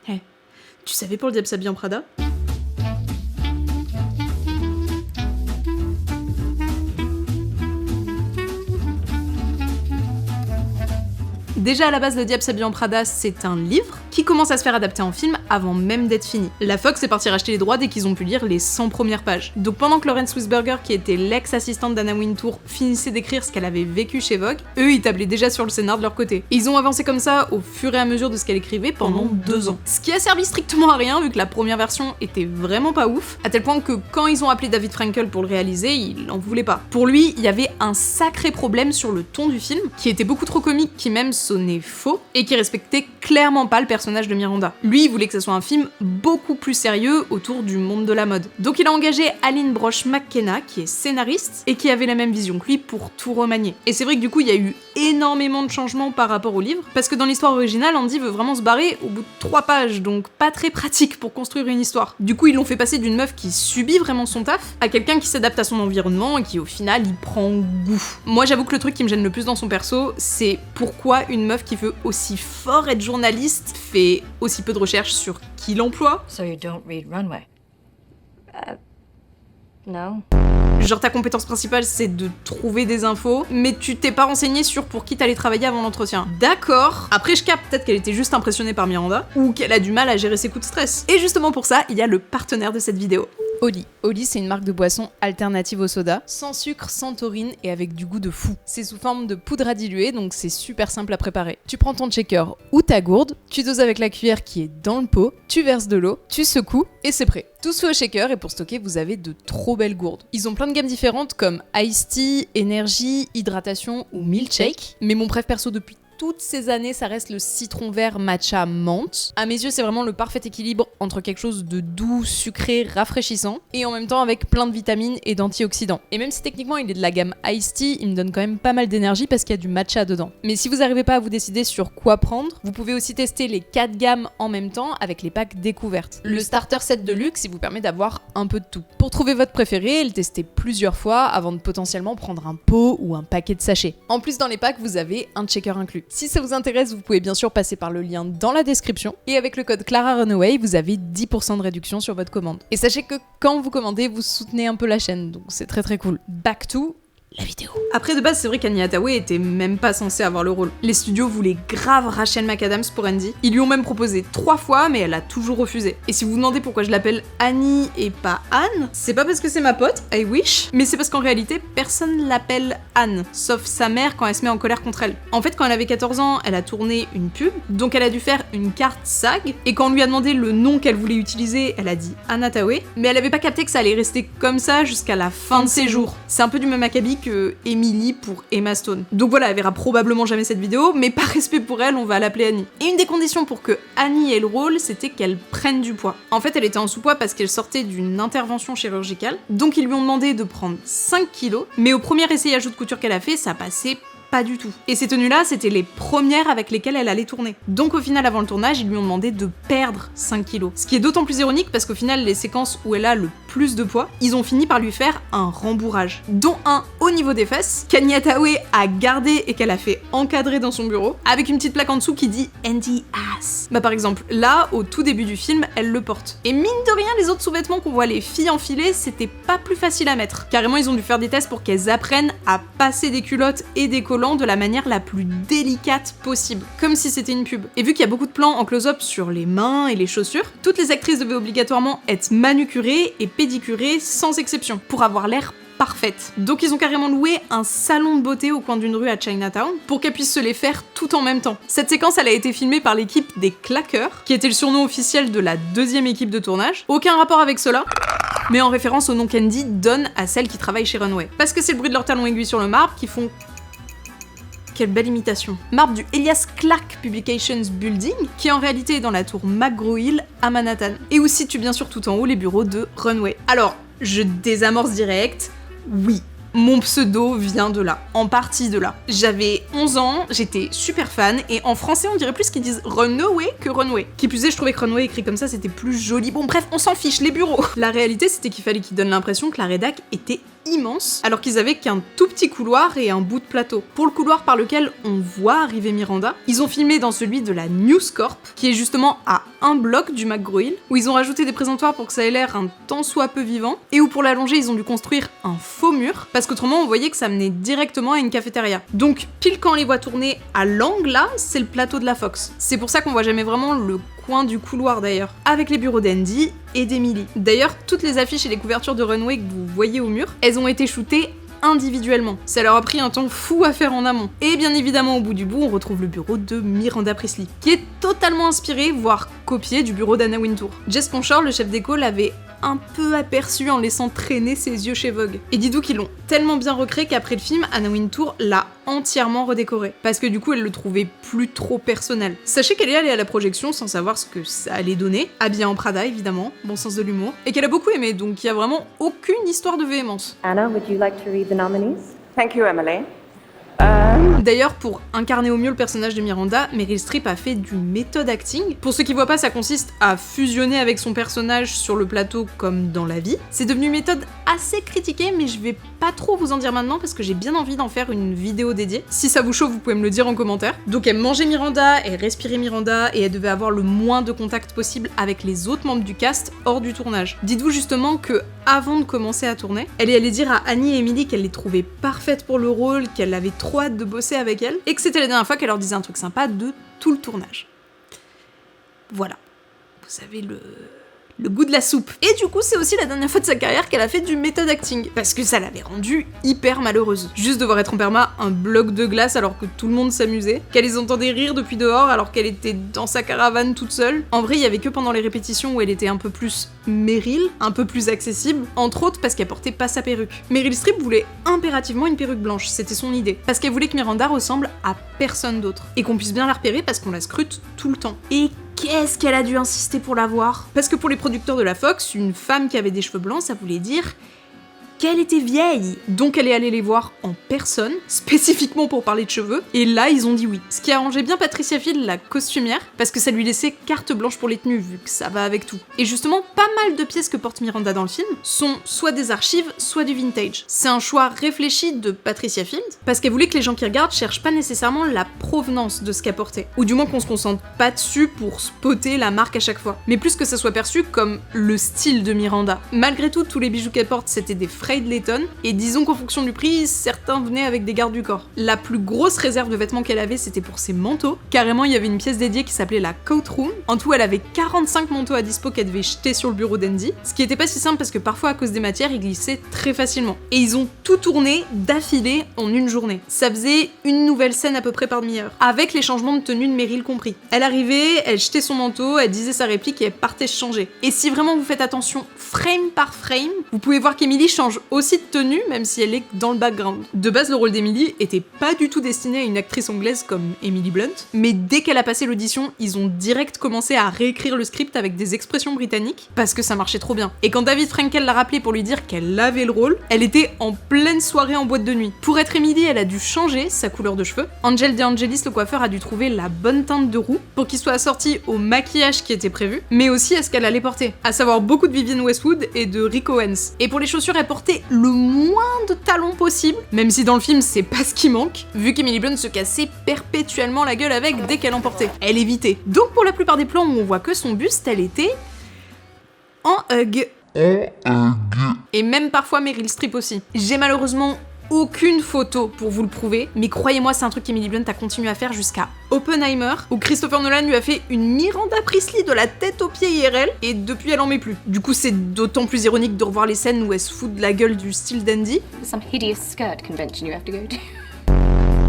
Hey, tu savais pour le diable s'habille en Prada ? Déjà à la base, Le Diable s'habille en Prada, c'est un livre qui commence à se faire adapter en film avant même d'être fini. La Fox est partie racheter les droits dès qu'ils ont pu lire les 100 premières pages. Donc pendant que Lawrence Wisberger, qui était l'ex-assistante d'Anna Wintour, finissait d'écrire ce qu'elle avait vécu chez Vogue, eux ils tablaient déjà sur le scénar de leur côté. Et ils ont avancé comme ça au fur et à mesure de ce qu'elle écrivait pendant 2 ans. Ce qui a servi strictement à rien vu que la première version était vraiment pas ouf, à tel point que quand ils ont appelé David Frankel pour le réaliser, il en voulait pas. Pour lui, il y avait un sacré problème sur le ton du film, qui était beaucoup trop comique, qui même sonnait faux, et qui respectait clairement pas le personnage de Miranda. Lui, il voulait que ce soit un film beaucoup plus sérieux autour du monde de la mode. Donc il a engagé Aline Brosh McKenna, qui est scénariste, et qui avait la même vision que lui pour tout remanier. Et c'est vrai que du coup, il y a eu énormément de changements par rapport au livre, parce que dans l'histoire originale, Andy veut vraiment se barrer au bout de 3 pages, donc pas très pratique pour construire une histoire. Du coup, ils l'ont fait passer d'une meuf qui subit vraiment son taf, à quelqu'un qui s'adapte à son environnement et qui au final, y prend goût. Moi, j'avoue que le truc qui me gêne le plus dans son perso, c'est pourquoi une meuf qui veut aussi fort être journaliste fait aussi peu de recherches sur qui l'emploie. So you don't read Runway? No. Genre ta compétence principale c'est de trouver des infos, mais tu t'es pas renseigné sur pour qui t'allais travailler avant l'entretien. D'accord. Après je capte peut-être qu'elle était juste impressionnée par Miranda, ou qu'elle a du mal à gérer ses coups de stress. Et justement pour ça, il y a le partenaire de cette vidéo. Oli. Oli, c'est une marque de boisson alternative au soda, sans sucre, sans taurine et avec du goût de fou. C'est sous forme de poudre à diluer, donc c'est super simple à préparer. Tu prends ton shaker ou ta gourde, tu doses avec la cuillère qui est dans le pot, tu verses de l'eau, tu secoues et c'est prêt. Tout se fait au shaker et pour stocker, vous avez de trop belles gourdes. Ils ont plein de gammes différentes comme Iced Tea, Énergie, Hydratation ou Milkshake, mais mon préf perso depuis toutes ces années, ça reste le citron vert matcha menthe. À mes yeux, c'est vraiment le parfait équilibre entre quelque chose de doux, sucré, rafraîchissant, et en même temps avec plein de vitamines et d'antioxydants. Et même si techniquement il est de la gamme Iced Tea, il me donne quand même pas mal d'énergie parce qu'il y a du matcha dedans. Mais si vous n'arrivez pas à vous décider sur quoi prendre, vous pouvez aussi tester les 4 gammes en même temps avec les packs découvertes. Le starter set de luxe, il vous permet d'avoir un peu de tout. Pour trouver votre préféré, le tester plusieurs fois avant de potentiellement prendre un pot ou un paquet de sachets. En plus, dans les packs, vous avez un checker inclus. Si ça vous intéresse, vous pouvez bien sûr passer par le lien dans la description. Et avec le code Clara Runaway, vous avez 10% de réduction sur votre commande. Et sachez que quand vous commandez, vous soutenez un peu la chaîne, donc c'est très très cool. Back to la vidéo. Après de base, c'est vrai qu'Annie Hathaway était même pas censée avoir le rôle. Les studios voulaient grave Rachel McAdams pour Andy. Ils lui ont même proposé 3 fois, mais elle a toujours refusé. Et si vous vous demandez pourquoi je l'appelle Annie et pas Anne, c'est pas parce que c'est ma pote, I wish, mais c'est parce qu'en réalité, personne l'appelle Anne, sauf sa mère quand elle se met en colère contre elle. En fait, quand elle avait 14 ans, elle a tourné une pub, donc elle a dû faire une carte SAG, et quand on lui a demandé le nom qu'elle voulait utiliser, elle a dit Anne Hathaway, mais elle avait pas capté que ça allait rester comme ça jusqu'à la fin de ses jours. C'est un peu du même acabit que Emily pour Emma Stone. Donc voilà, elle verra probablement jamais cette vidéo, mais par respect pour elle, on va l'appeler Annie. Et une des conditions pour que Annie ait le rôle, c'était qu'elle prenne du poids. En fait, elle était en sous-poids parce qu'elle sortait d'une intervention chirurgicale, donc ils lui ont demandé de prendre 5 kilos, mais au premier essayage de couture qu'elle a fait, ça passait pas du tout. Et ces tenues-là, c'était les premières avec lesquelles elle allait tourner. Donc au final, avant le tournage, ils lui ont demandé de perdre 5 kilos. Ce qui est d'autant plus ironique parce qu'au final, les séquences où elle a le plus de poids, ils ont fini par lui faire un rembourrage. Dont un au niveau des fesses, qu'Annie Hathaway a gardé et qu'elle a fait encadrer dans son bureau, avec une petite plaque en dessous qui dit « Andy Ass ». Bah par exemple, là, au tout début du film, elle le porte. Et mine de rien, les autres sous-vêtements qu'on voit les filles enfiler, c'était pas plus facile à mettre. Carrément, ils ont dû faire des tests pour qu'elles apprennent à passer des culottes et des collants de la manière la plus délicate possible, comme si c'était une pub. Et vu qu'il y a beaucoup de plans en close-up sur les mains et les chaussures, toutes les actrices devaient obligatoirement être manucurées et pédicurées sans exception, pour avoir l'air parfaite. Donc ils ont carrément loué un salon de beauté au coin d'une rue à Chinatown pour qu'elles puissent se les faire tout en même temps. Cette séquence, elle a été filmée par l'équipe des Claqueurs, qui était le surnom officiel de la 2e équipe de tournage. Aucun rapport avec cela, mais en référence au nom qu'Andy donne à celles qui travaillent chez Runway. Parce que c'est le bruit de leurs talons aiguilles sur le marbre qui font... Quelle belle imitation. Marbre du Elias Clark Publications Building, qui en réalité est dans la tour McGraw-Hill à Manhattan. Et où situe bien sûr tout en haut les bureaux de Runway. Alors, je désamorce direct, oui, mon pseudo vient de là, en partie de là. J'avais 11 ans, j'étais super fan, et en français on dirait plus qu'ils disent Runaway que Runway. Qui plus est, je trouvais que Runway écrit comme ça c'était plus joli. Bon bref, on s'en fiche, les bureaux. La réalité c'était qu'il fallait qu'ils donnent l'impression que la rédac était immense, alors qu'ils avaient qu'un tout petit couloir et un bout de plateau. Pour le couloir par lequel on voit arriver Miranda, ils ont filmé dans celui de la News Corp, qui est justement à un bloc du McGraw-Hill, où ils ont rajouté des présentoirs pour que ça ait l'air un tant soit peu vivant, et où pour l'allonger ils ont dû construire un faux mur, parce qu'autrement on voyait que ça menait directement à une cafétéria. Donc pile quand on les voit tourner à l'angle là, c'est le plateau de la Fox. C'est pour ça qu'on voit jamais vraiment le coin du couloir d'ailleurs, avec les bureaux d'Andy et d'Emily. D'ailleurs, toutes les affiches et les couvertures de runway que vous voyez au mur, elles ont été shootées individuellement. Ça leur a pris un temps fou à faire en amont. Et bien évidemment, au bout du bout, on retrouve le bureau de Miranda Priestly, qui est totalement inspiré, voire copié du bureau d'Anna Wintour. Jess Ponchor, le chef d'éco, l'avait un peu aperçu en laissant traîner ses yeux chez Vogue. Et dis-donc qu'ils l'ont tellement bien recréé qu'après le film, Anna Wintour l'a entièrement redécoré, parce que du coup elle le trouvait plus trop personnel. Sachez qu'elle est allée à la projection sans savoir ce que ça allait donner, habillée en Prada évidemment, bon sens de l'humour, et qu'elle a beaucoup aimé, donc il y a vraiment aucune histoire de véhémence. Anna, would you like to read the nominees? Thank you, Emily. D'ailleurs, pour incarner au mieux le personnage de Miranda, Meryl Streep a fait du method acting. Pour ceux qui voient pas, ça consiste à fusionner avec son personnage sur le plateau comme dans la vie. C'est devenu une méthode assez critiquée, mais je vais pas trop vous en dire maintenant parce que j'ai bien envie d'en faire une vidéo dédiée. Si ça vous chauffe, vous pouvez me le dire en commentaire. Donc elle mangeait Miranda, elle respirait Miranda, et elle devait avoir le moins de contact possible avec les autres membres du cast hors du tournage. Dites-vous justement que, avant de commencer à tourner, elle est allée dire à Annie et Emily qu'elle les trouvait parfaites pour le rôle, qu'elle avait trop hâte de bosser avec elle, et que c'était la dernière fois qu'elle leur disait un truc sympa de tout le tournage. Voilà. Vous avez le goût de la soupe. Et du coup, c'est aussi la dernière fois de sa carrière qu'elle a fait du method acting, parce que ça l'avait rendue hyper malheureuse. Juste devoir être en perma un bloc de glace alors que tout le monde s'amusait, qu'elle les entendait rire depuis dehors alors qu'elle était dans sa caravane toute seule. En vrai, il y avait que pendant les répétitions où elle était un peu plus Meryl, un peu plus accessible, entre autres parce qu'elle portait pas sa perruque. Meryl Streep voulait impérativement une perruque blanche, c'était son idée, parce qu'elle voulait que Miranda ressemble à personne d'autre, et qu'on puisse bien la repérer parce qu'on la scrute tout le temps. Et qu'est-ce qu'elle a dû insister pour l'avoir? Parce que pour les producteurs de la Fox, une femme qui avait des cheveux blancs, ça voulait dire qu'elle était vieille. Donc elle est allée les voir en personne, spécifiquement pour parler de cheveux, et là ils ont dit oui. Ce qui arrangeait bien Patricia Field, la costumière, parce que ça lui laissait carte blanche pour les tenues, vu que ça va avec tout. Et justement, pas mal de pièces que porte Miranda dans le film sont soit des archives, soit du vintage. C'est un choix réfléchi de Patricia Field, parce qu'elle voulait que les gens qui regardent cherchent pas nécessairement la provenance de ce qu'elle portait, ou du moins qu'on se concentre pas dessus pour spotter la marque à chaque fois, mais plus que ça soit perçu comme le style de Miranda. Malgré tout, tous les bijoux qu'elle porte, c'était des de Layton, et disons qu'en fonction du prix, certains venaient avec des gardes du corps. La plus grosse réserve de vêtements qu'elle avait, c'était pour ses manteaux. Carrément, il y avait une pièce dédiée qui s'appelait la Coat Room. En tout, elle avait 45 manteaux à dispo qu'elle devait jeter sur le bureau d'Andy, ce qui était pas si simple parce que parfois, à cause des matières, ils glissaient très facilement. Et ils ont tout tourné d'affilée en une journée. Ça faisait une nouvelle scène à peu près par demi-heure, avec les changements de tenue de Meryl compris. Elle arrivait, elle jetait son manteau, elle disait sa réplique et elle partait se changer. Et si vraiment vous faites attention, frame par frame, vous pouvez voir qu'Emily change aussi de tenue, même si elle est dans le background. De base, le rôle d'Emily était pas du tout destiné à une actrice anglaise comme Emily Blunt, mais dès qu'elle a passé l'audition, ils ont direct commencé à réécrire le script avec des expressions britanniques, parce que ça marchait trop bien. Et quand David Frankel l'a rappelé pour lui dire qu'elle avait le rôle, elle était en pleine soirée en boîte de nuit. Pour être Emily, elle a dû changer sa couleur de cheveux. Angel De Angelis, le coiffeur, a dû trouver la bonne teinte de roux pour qu'il soit assorti au maquillage qui était prévu, mais aussi à ce qu'elle allait porter, à savoir beaucoup de Vivienne Westwood et de Rick Owens. Et pour les chaussures, elle portait le moins de talons possible, même si dans le film c'est pas ce qui manque, vu qu'Emily Blunt se cassait perpétuellement la gueule avec dès qu'elle en portait. Elle évitait. Donc pour la plupart des plans où on voit que son buste, elle était en hug. Et même parfois Meryl Streep aussi. J'ai malheureusement aucune photo pour vous le prouver, mais croyez-moi, c'est un truc qu'Emily Blunt a continué à faire jusqu'à Oppenheimer, où Christopher Nolan lui a fait une Miranda Priestly de la tête aux pieds IRL, et depuis elle en met plus. Du coup, c'est d'autant plus ironique de revoir les scènes où elle se fout de la gueule du style d'Andy. Some hideous skirt convention you have to go to.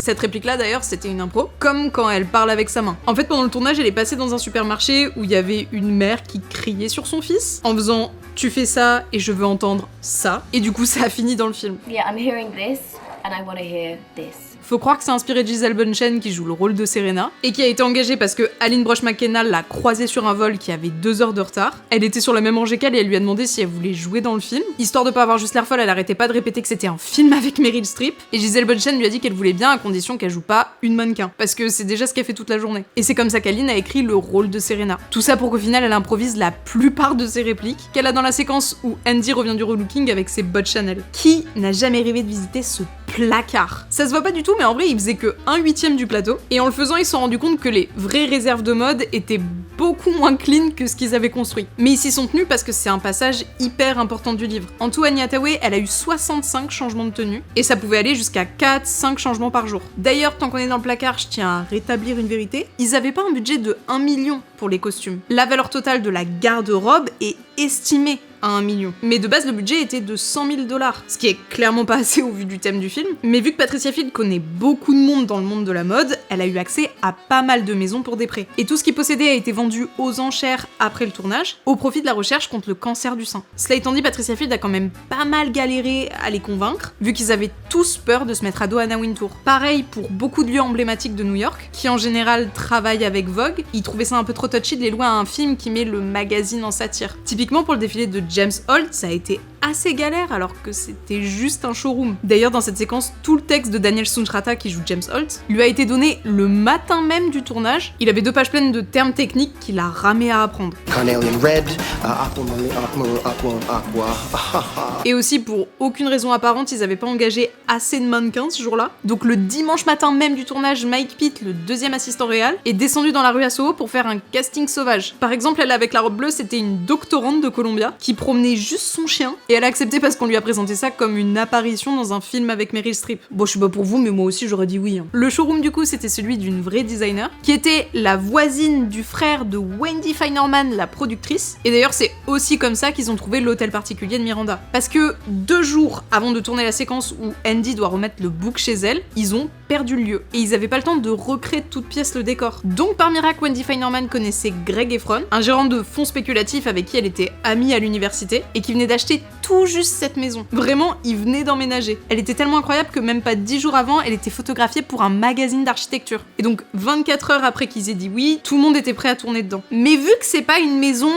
Cette réplique-là, d'ailleurs, c'était une impro, comme quand elle parle avec sa main. En fait, pendant le tournage, elle est passée dans un supermarché où il y avait une mère qui criait sur son fils, en faisant « Tu fais ça et je veux entendre ça », et du coup, ça a fini dans le film. Yeah, I'm hearing this and I want to hear this. Faut croire que c'est inspiré de Gisele Bündchen qui joue le rôle de Serena, et qui a été engagée parce que Aline Brosh McKenna l'a croisée sur un vol qui avait 2 heures de retard. Elle était sur la même rangée qu'elle et elle lui a demandé si elle voulait jouer dans le film. Histoire de pas avoir juste l'air folle, elle arrêtait pas de répéter que c'était un film avec Meryl Streep, et Gisele Bündchen lui a dit qu'elle voulait bien à condition qu'elle joue pas une mannequin, parce que c'est déjà ce qu'elle fait toute la journée. Et c'est comme ça qu'Aline a écrit le rôle de Serena. Tout ça pour qu'au final elle improvise la plupart de ses répliques, qu'elle a dans la séquence où Andy revient du relooking avec ses bottes Chanel. Qui n'a jamais rêvé de visiter ce placard. Ça se voit pas du tout, mais en vrai, ils faisaient que 1/8 du plateau. Et en le faisant, ils se sont rendus compte que les vraies réserves de mode étaient beaucoup moins clean que ce qu'ils avaient construit. Mais ils s'y sont tenus parce que c'est un passage hyper important du livre. En tout, Anne Hathaway, elle a eu 65 changements de tenue, et ça pouvait aller jusqu'à 4-5 changements par jour. D'ailleurs, tant qu'on est dans le placard, je tiens à rétablir une vérité. Ils avaient pas un budget de 1 million pour les costumes. La valeur totale de la garde-robe est estimée à 1 million. Mais de base, le budget était de 100 000 $, ce qui est clairement pas assez au vu du thème du film. Mais vu que Patricia Field connaît beaucoup de monde dans le monde de la mode, elle a eu accès à pas mal de maisons pour des prêts. Et tout ce qu'il possédait a été vendu aux enchères après le tournage, au profit de la recherche contre le cancer du sein. Cela étant dit, Patricia Field a quand même pas mal galéré à les convaincre, vu qu'ils avaient tous peur de se mettre à dos Anna Wintour. Pareil pour beaucoup de lieux emblématiques de New York, qui en général travaillent avec Vogue, ils trouvaient ça un peu trop touchy de les louer à un film qui met le magazine en satire. Typiquement pour le défilé de James Holt, ça a été assez galère alors que c'était juste un showroom. D'ailleurs, dans cette séquence, tout le texte de Daniel Sonchrata, qui joue James Holt, lui a été donné le matin même du tournage. Il avait 2 pages pleines de termes techniques qu'il a ramé à apprendre. Carnelian red, aquamarine, aqua. Et aussi, pour aucune raison apparente, ils avaient pas engagé assez de mannequins ce jour-là. Donc le dimanche matin même du tournage, Mike Pitt, le 2e assistant réel, est descendu dans la rue à Soho pour faire un casting sauvage. Par exemple, elle avec la robe bleue, c'était une doctorante de Columbia qui promenait juste son chien, et elle a accepté parce qu'on lui a présenté ça comme une apparition dans un film avec Meryl Streep. Bon, je sais pas pour vous, mais moi aussi j'aurais dit oui. Le showroom du coup, c'était celui d'une vraie designer, qui était la voisine du frère de Wendy Finerman, la productrice. Et d'ailleurs, c'est aussi comme ça qu'ils ont trouvé l'hôtel particulier de Miranda. Parce que 2 jours avant de tourner la séquence où Andy doit remettre le book chez elle, ils ont perdu le lieu. Et ils avaient pas le temps de recréer de toutes pièces le décor. Donc par miracle, Wendy Finerman connaissait Greg Efron, un gérant de fonds spéculatifs avec qui elle était amie à l'université, et qui venait d'acheter tout juste cette maison. Vraiment, il venait d'emménager. Elle était tellement incroyable que même pas 10 jours avant, elle était photographiée pour un magazine d'architecture. Et donc 24 heures après qu'ils aient dit oui, tout le monde était prêt à tourner dedans. Mais vu que c'est pas une maison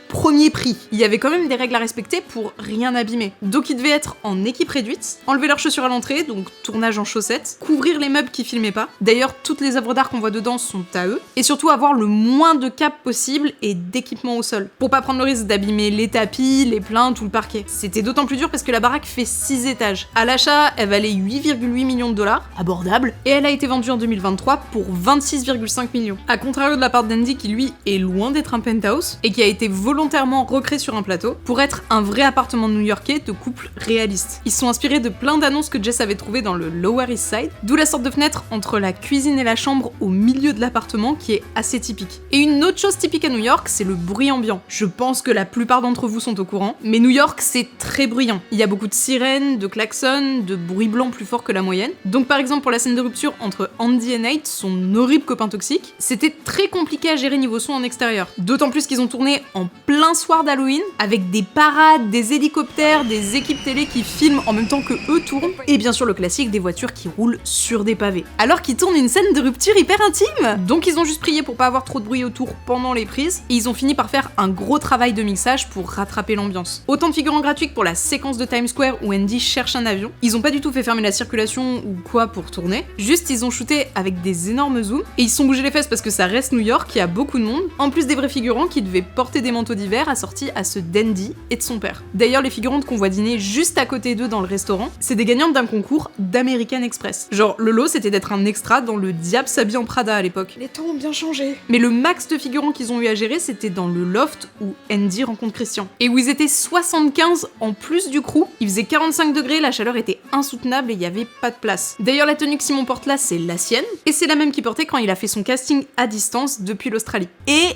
premier prix, il y avait quand même des règles à respecter pour rien abîmer. Donc ils devaient être en équipe réduite, enlever leurs chaussures à l'entrée, donc tournage en chaussettes, couvrir les meubles qui filmaient pas. D'ailleurs, toutes les œuvres d'art qu'on voit dedans sont à eux, et surtout avoir le moins de câbles possible et d'équipement au sol, pour pas prendre le risque d'abîmer les tapis, les plaintes ou le parquet. C'était d'autant plus dur parce que la baraque fait 6 étages. À l'achat, elle valait 8,8 millions de $, abordable, et elle a été vendue en 2023 pour 26,5 millions. À contrario de la part d'Andy qui lui est loin d'être un penthouse, et qui a été volontairement recréé sur un plateau pour être un vrai appartement new-yorkais de couple réaliste. Ils sont inspirés de plein d'annonces que Jess avait trouvées dans le Lower East Side, d'où la sorte de fenêtre entre la cuisine et la chambre au milieu de l'appartement qui est assez typique. Et une autre chose typique à New York, c'est le bruit ambiant. Je pense que la plupart d'entre vous sont au courant, mais New York c'est très bruyant. Il y a beaucoup de sirènes, de klaxons, de bruit blanc plus fort que la moyenne. Donc par exemple pour la scène de rupture entre Andy et Nate, son horrible copain toxique, c'était très compliqué à gérer niveau son en extérieur. D'autant plus qu'ils ont tourné en plein soir d'Halloween, avec des parades, des hélicoptères, des équipes télé qui filment en même temps que eux tournent, et bien sûr le classique des voitures qui roulent sur des pavés. Alors qu'ils tournent une scène de rupture hyper intime. Donc ils ont juste prié pour pas avoir trop de bruit autour pendant les prises, et ils ont fini par faire un gros travail de mixage pour rattraper l'ambiance. Autant de figurants gratuits que pour la séquence de Times Square où Andy cherche un avion. Ils ont pas du tout fait fermer la circulation ou quoi pour tourner, juste ils ont shooté avec des énormes zooms, et ils se sont bougés les fesses parce que ça reste New York, il y a beaucoup de monde, en plus des vrais figurants qui devaient porter des manteaux d'hiver assortis à ceux d'Andy et de son père. D'ailleurs, les figurantes qu'on voit dîner juste à côté d'eux dans le restaurant, c'est des gagnantes d'un concours d'American Express. Genre, le lot c'était d'être un extra dans Le Diable s'habille en Prada à l'époque. Les temps ont bien changé. Mais le max de figurants qu'ils ont eu à gérer, c'était dans le loft où Andy rencontre Christian. Et où ils étaient 75 en plus du crew. Il faisait 45 degrés, la chaleur était insoutenable et il y avait pas de place. D'ailleurs, la tenue que Simon porte là, c'est la sienne. Et c'est la même qu'il portait quand il a fait son casting à distance depuis l'Australie. Et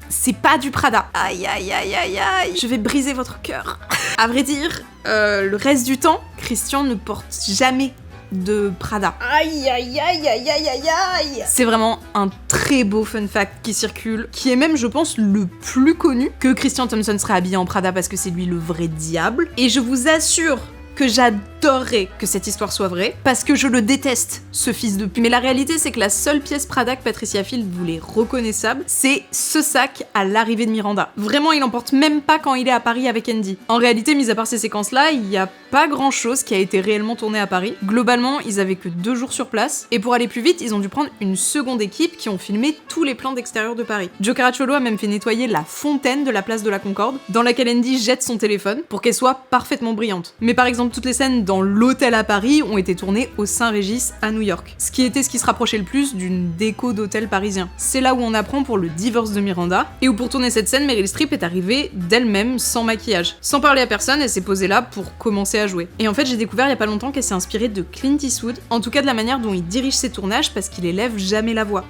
c'est pas du Prada. Aïe aïe aïe aïe aïe. Je vais briser votre cœur. À vrai dire, le reste du temps, Christian ne porte jamais de Prada. Aïe aïe aïe aïe aïe aïe aïe. C'est vraiment un très beau fun fact qui circule, qui est même je pense le plus connu, que Christian Thompson serait habillé en Prada parce que c'est lui le vrai diable. Et je vous assure que j'adorerais que cette histoire soit vraie, parce que je le déteste, ce fils de pute. Mais la réalité, c'est que la seule pièce Prada que Patricia Field voulait reconnaissable, c'est ce sac à l'arrivée de Miranda. Vraiment, il en porte même pas quand il est à Paris avec Andy. En réalité, mis à part ces séquences-là, il y a pas pas grand chose qui a été réellement tourné à Paris. Globalement, ils avaient que 2 jours sur place, et pour aller plus vite, ils ont dû prendre une seconde équipe qui ont filmé tous les plans d'extérieur de Paris. Joe Caracciolo a même fait nettoyer la fontaine de la place de la Concorde, dans laquelle Andy jette son téléphone, pour qu'elle soit parfaitement brillante. Mais par exemple, toutes les scènes dans l'hôtel à Paris ont été tournées au Saint-Régis à New York, ce qui se rapprochait le plus d'une déco d'hôtel parisien. C'est là où on apprend pour le divorce de Miranda, et où pour tourner cette scène, Meryl Streep est arrivée d'elle-même sans maquillage. Sans parler à personne, elle s'est posée là pour commencer à jouer. Et en fait, j'ai découvert il y a pas longtemps qu'elle s'est inspirée de Clint Eastwood, en tout cas de la manière dont il dirige ses tournages parce qu'il élève jamais la voix.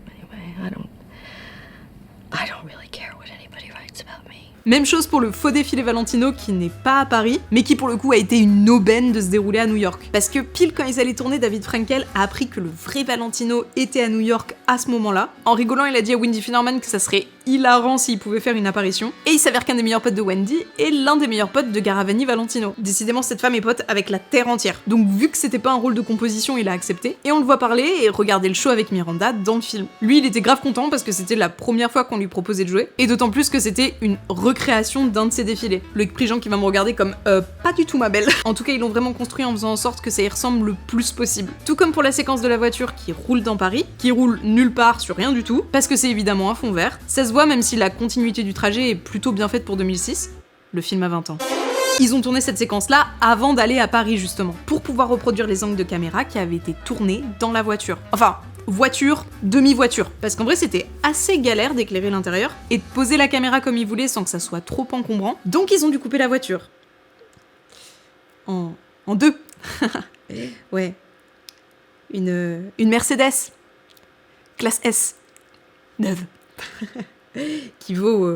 Anyway, I don't really care what anybody writes about me. Même chose pour le faux défilé Valentino qui n'est pas à Paris, mais qui pour le coup a été une aubaine de se dérouler à New York. Parce que pile quand ils allaient tourner, David Frankel a appris que le vrai Valentino était à New York à ce moment-là. En rigolant, il a dit à Wendy Finnerman que ça serait hilarant s'il pouvait faire une apparition. Et il s'avère qu'un des meilleurs potes de Wendy est l'un des meilleurs potes de Garavani Valentino. Décidément, cette femme est pote avec la terre entière. Donc vu que c'était pas un rôle de composition, il a accepté. Et on le voit parler et regarder le show avec Miranda dans le film. Lui, il était grave content parce que c'était la première fois qu'on lui proposait de jouer. Et d'autant plus que c'était une recréation d'un de ses défilés. Loïc Prigent qui va me regarder comme pas du tout ma belle. En tout cas, ils l'ont vraiment construit en faisant en sorte que ça y ressemble le plus possible. Tout comme pour la séquence de la voiture qui roule dans Paris, qui roule nulle part sur rien du tout, parce que c'est évidemment un fond vert. Ça se voit même si la continuité du trajet est plutôt bien faite pour 2006. Le film a 20 ans. Ils ont tourné cette séquence-là avant d'aller à Paris justement, pour pouvoir reproduire les angles de caméra qui avaient été tournés dans la voiture. Enfin, voiture, demi-voiture. Parce qu'en vrai, c'était assez galère d'éclairer l'intérieur et de poser la caméra comme ils voulaient sans que ça soit trop encombrant. Donc ils ont dû couper la voiture. En 2. Ouais. Une Mercedes. Classe S. Neuve. Qui vaut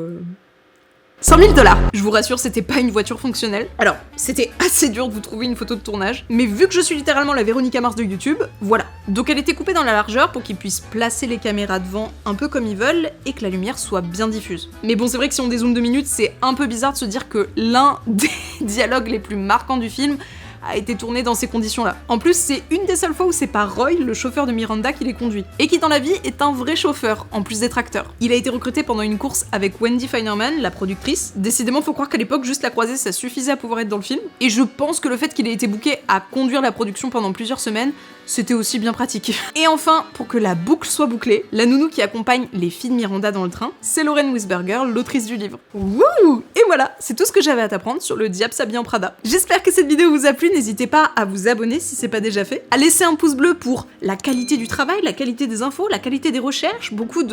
100 000 $. Je vous rassure, c'était pas une voiture fonctionnelle. Alors, c'était assez dur de vous trouver une photo de tournage, mais vu que je suis littéralement la Véronica Mars de YouTube, voilà. Donc elle était coupée dans la largeur pour qu'ils puissent placer les caméras devant un peu comme ils veulent et que la lumière soit bien diffuse. Mais bon, c'est vrai que si on dézoome 2 minutes, c'est un peu bizarre de se dire que l'un des dialogues les plus marquants du film a été tourné dans ces conditions-là. En plus, c'est une des seules fois où c'est pas Roy, le chauffeur de Miranda, qui les conduit. Et qui, dans la vie, est un vrai chauffeur, en plus d'être acteur. Il a été recruté pendant une course avec Wendy Finnerman, la productrice. Décidément, faut croire qu'à l'époque, juste la croiser, ça suffisait à pouvoir être dans le film. Et je pense que le fait qu'il ait été booké à conduire la production pendant plusieurs semaines, c'était aussi bien pratique. Et enfin, pour que la boucle soit bouclée, la nounou qui accompagne les filles de Miranda dans le train, c'est Lauren Wisberger, l'autrice du livre. Wouh! Et voilà, c'est tout ce que j'avais à t'apprendre sur le diable s'habille en Prada. J'espère que cette vidéo vous a plu, n'hésitez pas à vous abonner si c'est pas déjà fait, à laisser un pouce bleu pour la qualité du travail, la qualité des infos, la qualité des recherches, beaucoup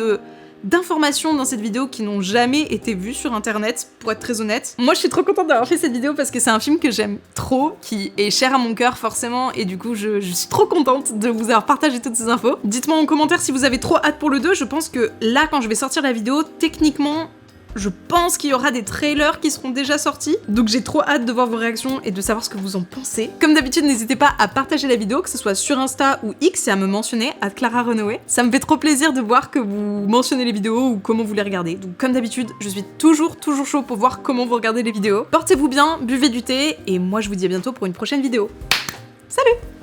d'informations dans cette vidéo qui n'ont jamais été vues sur internet, pour être très honnête. Moi je suis trop contente d'avoir fait cette vidéo parce que c'est un film que j'aime trop, qui est cher à mon cœur forcément, et du coup je suis trop contente de vous avoir partagé toutes ces infos. Dites-moi en commentaire si vous avez trop hâte pour le 2, je pense que là quand je vais sortir la vidéo, techniquement, je pense qu'il y aura des trailers qui seront déjà sortis, donc j'ai trop hâte de voir vos réactions et de savoir ce que vous en pensez. Comme d'habitude, n'hésitez pas à partager la vidéo, que ce soit sur Insta ou X, et à me mentionner @Clara Runaway. Ça me fait trop plaisir de voir que vous mentionnez les vidéos ou comment vous les regardez. Donc comme d'habitude, je suis toujours chaud pour voir comment vous regardez les vidéos. Portez-vous bien, buvez du thé, et moi je vous dis à bientôt pour une prochaine vidéo. Salut!